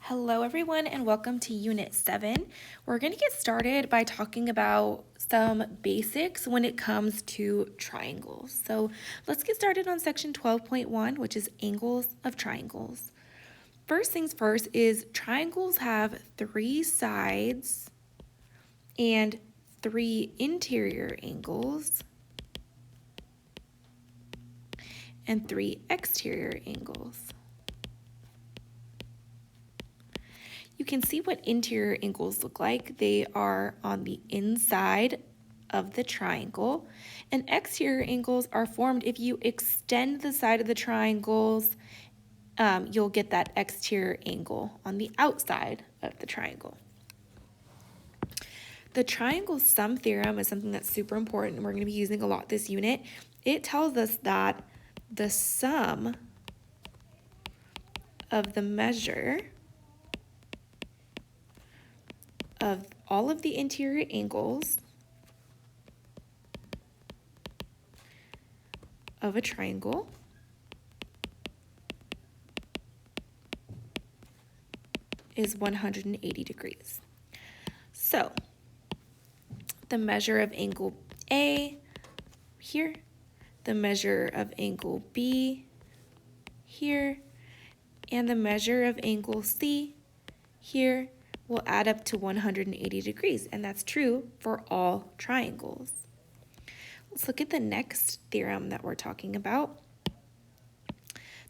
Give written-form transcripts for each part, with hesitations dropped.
Hello everyone and welcome to Unit 7. We're going to get started by talking about some basics when it comes to triangles. So let's get started on section 12.1, which is angles of triangles. First things first is triangles have 3 sides and 3 interior angles and 3 exterior angles. You can see what interior angles look like. They are on the inside of the triangle, and exterior angles are formed if you extend the side of the triangles. You'll get that exterior angle on the outside of the triangle. The triangle sum theorem is something that's super important, and we're going to be using a lot this unit. It tells us that the sum of the measure of all of the interior angles of a triangle is 180 degrees. So the measure of angle A here, the measure of angle B here, and the measure of angle C here will add up to 180 degrees, and that's true for all triangles. Let's look at the next theorem that we're talking about.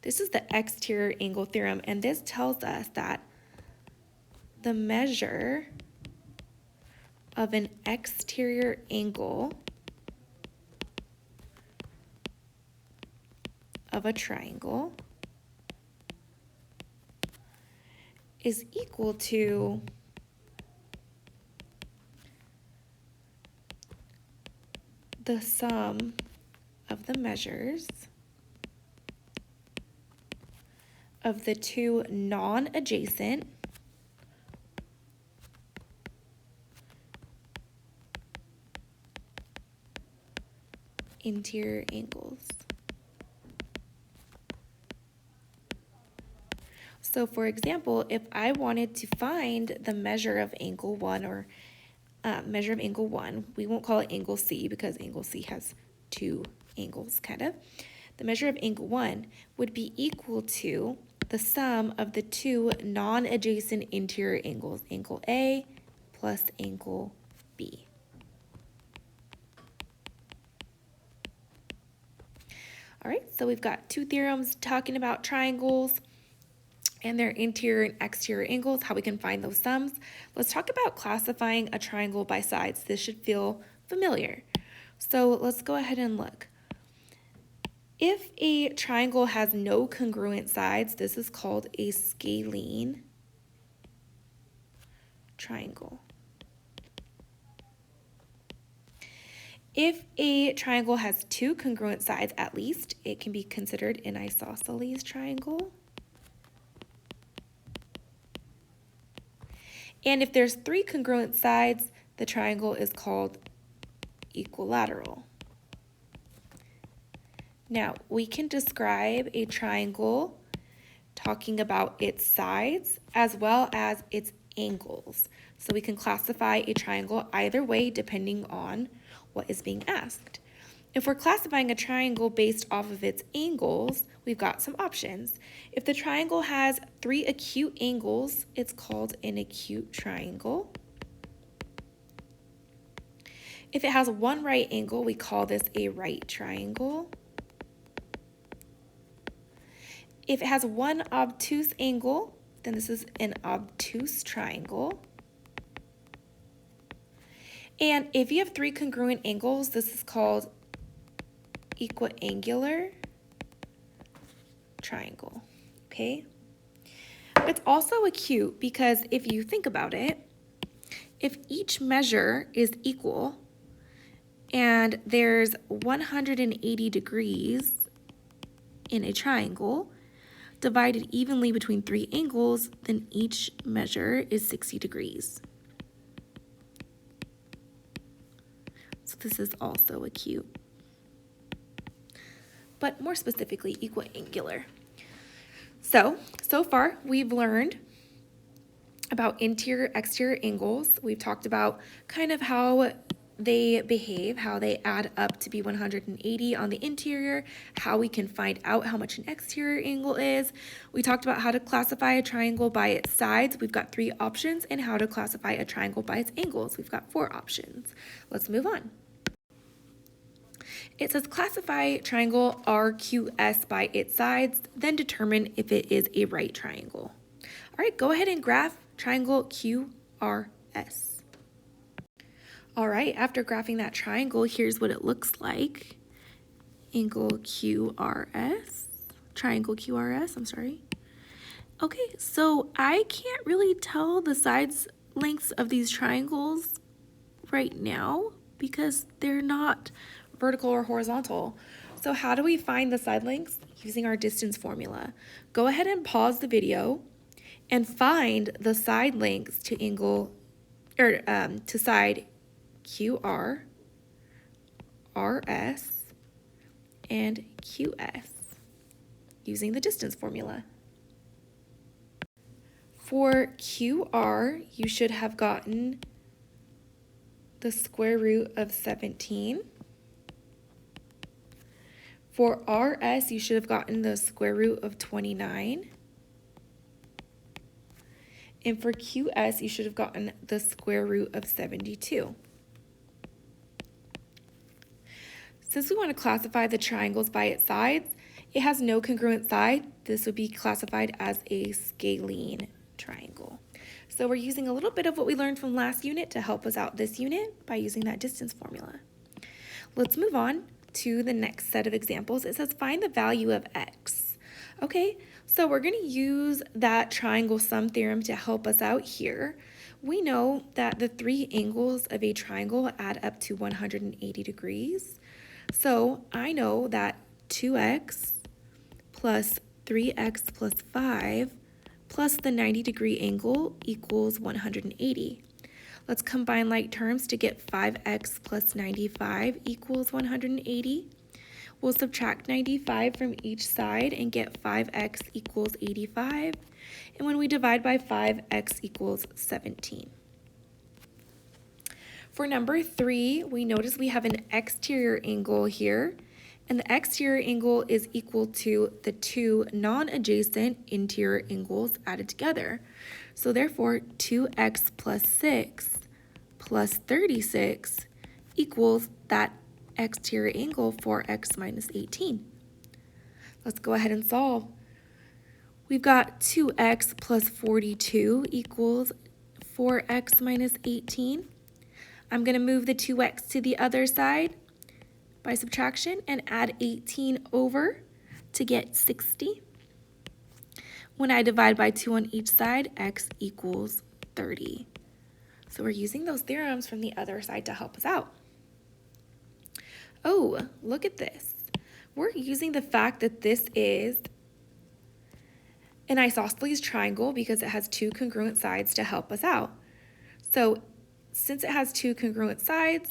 This is the exterior angle theorem, and this tells us that the measure of an exterior angle of a triangle is equal to the sum of the measures of the two non-adjacent interior angles. So for example, if I wanted to find the measure of angle 1 or measure of angle 1, we won't call it angle C because angle C has 2 angles kind of. The measure of angle 1 would be equal to the sum of the two non-adjacent interior angles, angle A plus angle B. All right, so we've got 2 theorems talking about triangles and their interior and exterior angles, how we can find those sums. Let's talk about classifying a triangle by sides. This should feel familiar. So let's go ahead and look. If a triangle has no congruent sides, this is called a scalene triangle. If a triangle has 2 congruent sides at least, it can be considered an isosceles triangle. And if there's 3 congruent sides, the triangle is called equilateral. Now, we can describe a triangle talking about its sides as well as its angles. So we can classify a triangle either way depending on what is being asked. If we're classifying a triangle based off of its angles, we've got some options. If the triangle has 3 acute angles, it's called an acute triangle. If it has 1 right angle, we call this a right triangle. If it has 1 obtuse angle, then this is an obtuse triangle. And if you have 3 congruent angles, this is called equiangular triangle, okay? It's also acute because if you think about it, if each measure is equal and there's 180 degrees in a triangle divided evenly between 3 angles, then each measure is 60 degrees. So this is also acute, but more specifically equiangular. So far we've learned about interior, exterior angles. We've talked about kind of how they behave, how they add up to be 180 on the interior, how we can find out how much an exterior angle is. We talked about how to classify a triangle by its sides. We've got 3 options, and how to classify a triangle by its angles. We've got 4 options. Let's move on. It says classify triangle RQS by its sides, then determine if it is a right triangle. All right, go ahead and graph triangle QRS. All right, after graphing that triangle, here's what it looks like. Angle QRS, triangle QRS, I'm sorry. Okay, so I can't really tell the sides lengths of these triangles right now because they're not vertical or horizontal. So how do we find the side lengths? Using our distance formula. Go ahead and pause the video and find the side lengths to angle, or to side QR, RS, and QS using the distance formula. For QR, you should have gotten the square root of 17. For RS, you should have gotten the square root of 29. And for QS, you should have gotten the square root of 72. Since we want to classify the triangles by its sides, it has no congruent side. This would be classified as a scalene triangle. So we're using a little bit of what we learned from last unit to help us out this unit by using that distance formula. Let's move on to the next set of examples. It says find the value of x. Okay, so we're going to use that triangle sum theorem to help us out here. We know that the 3 angles of a triangle add up to 180 degrees. So I know that 2x plus 3x plus 5 plus the 90-degree angle equals 180. Let's combine like terms to get 5x plus 95 equals 180. We'll subtract 95 from each side and get 5x equals 85. And when we divide by 5, x equals 17. For number 3, we notice we have an exterior angle here, and the exterior angle is equal to the 2 non-adjacent interior angles added together. So therefore, 2x plus 6 plus 36 equals that exterior angle 4x minus 18. Let's go ahead and solve. We've got 2x plus 42 equals 4x minus 18. I'm going to move the 2x to the other side by subtraction and add 18 over to get 60. When I divide by 2 on each side, x equals 30. So we're using those theorems from the other side to help us out. Oh, look at this. We're using the fact that this is an isosceles triangle because it has 2 congruent sides to help us out. So since it has 2 congruent sides,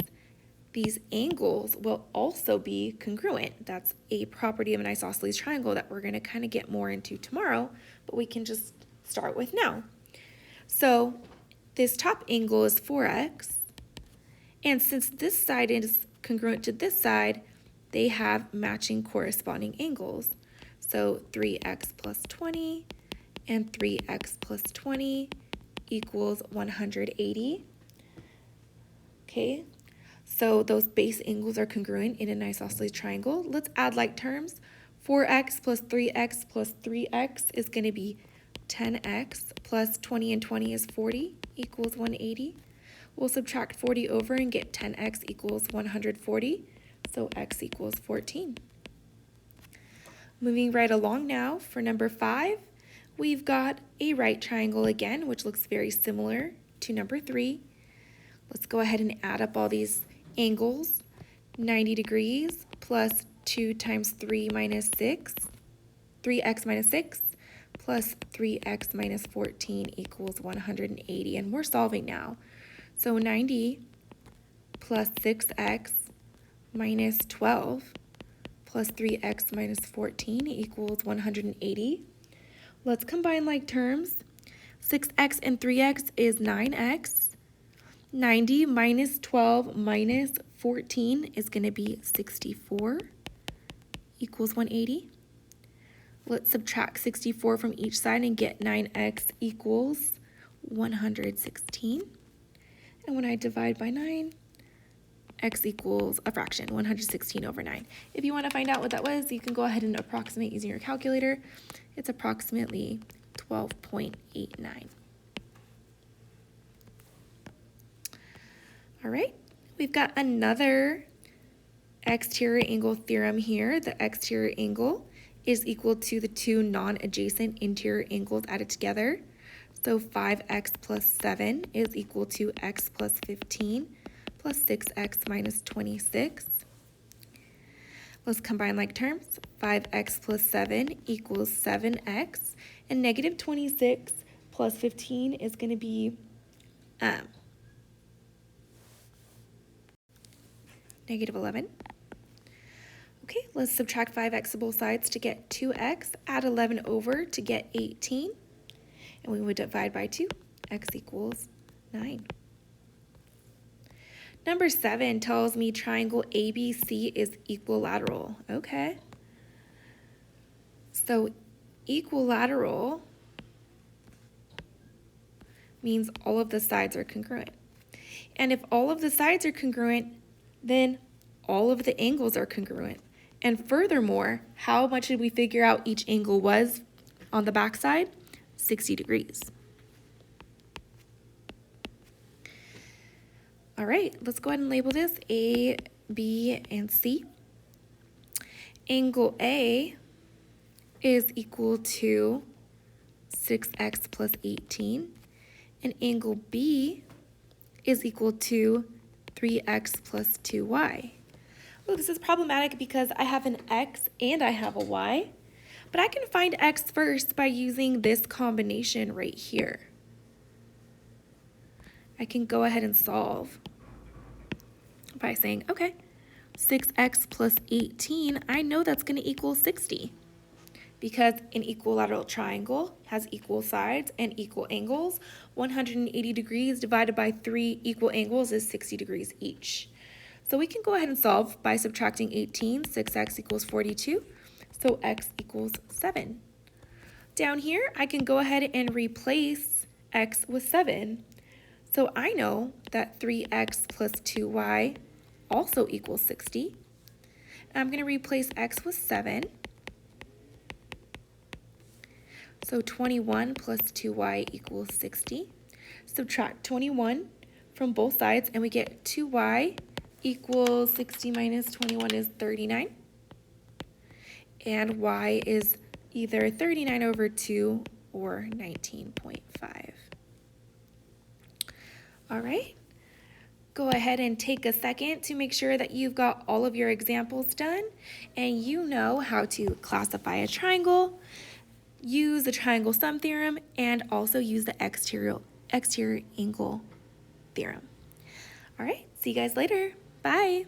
these angles will also be congruent. That's a property of an isosceles triangle that we're going to kind of get more into tomorrow, but we can just start with now. So this top angle is 4x, and since this side is congruent to this side, they have matching corresponding angles. So 3x plus 20 and 3x plus 20 equals 180. Okay, so those base angles are congruent in an isosceles triangle. Let's add like terms. 4x plus 3x plus 3x is going to be 10x plus 20 and 20 is 40 equals 180. We'll subtract 40 over and get 10x equals 140, so x equals 14. Moving right along now, for number 5, we've got a right triangle again, which looks very similar to number 3. Let's go ahead and add up all these angles. 90 degrees plus 2 times 3 minus 6, 3x minus 6, plus 3x minus 14 equals 180. And we're solving now. So 90 plus 6x minus 12 plus 3x minus 14 equals 180. Let's combine like terms. 6x and 3x is 9x. 90 minus 12 minus 14 is going to be 64 equals 180. Let's subtract 64 from each side and get 9x equals 116. And when I divide by 9, x equals a fraction, 116 over 9. If you want to find out what that was, you can go ahead and approximate using your calculator. It's approximately 12.89. All right, we've got another exterior angle theorem here. The exterior angle is equal to the two non-adjacent interior angles added together. So 5x plus 7 is equal to x plus 15 plus 6x minus 26. Let's combine like terms. 5x plus 7 equals 7x, and negative 26 plus 15 is going to be negative 11. Okay, let's subtract 5x to both sides to get 2x, add 11 over to get 18, and we would divide by 2, x equals 9. Number 7 tells me triangle ABC is equilateral. Okay. So equilateral means all of the sides are congruent. And if all of the sides are congruent, then all of the angles are congruent. And furthermore, how much did we figure out each angle was on the back side? 60 degrees. All right, let's go ahead and label this A, B, and C. Angle A is equal to 6x plus 18, and angle B is equal to 3x plus 2y. Well, this is problematic because I have an x and I have a y, but I can find x first by using this combination right here. I can go ahead and solve by saying, okay, 6x plus 18, I know that's going to equal 60 because an equilateral triangle has equal sides and equal angles. 180 degrees divided by 3 equal angles is 60 degrees each. So we can go ahead and solve by subtracting 18. 6x equals 42, so x equals 7. Down here, I can go ahead and replace x with 7. So I know that 3x plus 2y also equals 60. I'm going to replace x with 7. So 21 plus 2y equals 60. Subtract 21 from both sides and we get 2y equals 60 minus 21 is 39. And y is either 39 over 2 or 19.5. All right. Go ahead and take a second to make sure that you've got all of your examples done and you know how to classify a triangle, use the triangle sum theorem, and also use the exterior angle theorem. All right, see you guys later. Bye.